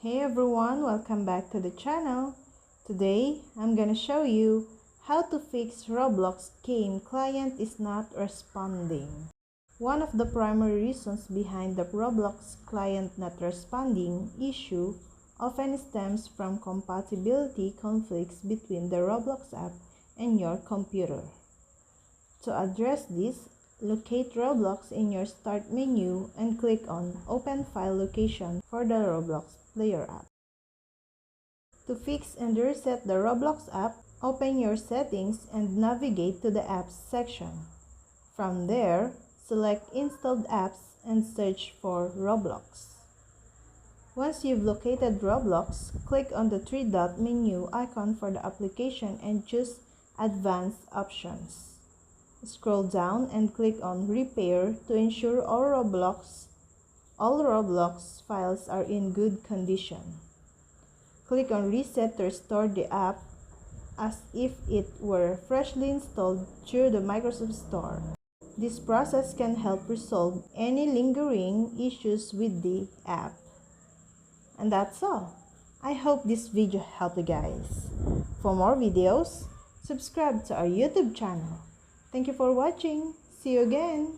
Hey everyone, welcome back to the channel. Today, I'm gonna show you how to fix Roblox game client is not responding. One of the primary reasons behind the Roblox client not responding issue often stems from compatibility conflicts between the Roblox app and your computer. To address this, locate Roblox in your Start menu and click on Open File Location for the Roblox Player app. To fix and reset the Roblox app, open your settings and navigate to the Apps section. From there, select Installed Apps and search for Roblox. Once you've located Roblox, click on the three-dot menu icon for the application and choose Advanced Options. Scroll down and click on Repair to ensure all Roblox files are in good condition. Click on Reset to restore the app as if it were freshly installed through the Microsoft Store. This process can help resolve any lingering issues with the app. And that's all. I hope this video helped you guys. For more videos, subscribe to our YouTube channel. Thank you for watching. See you again.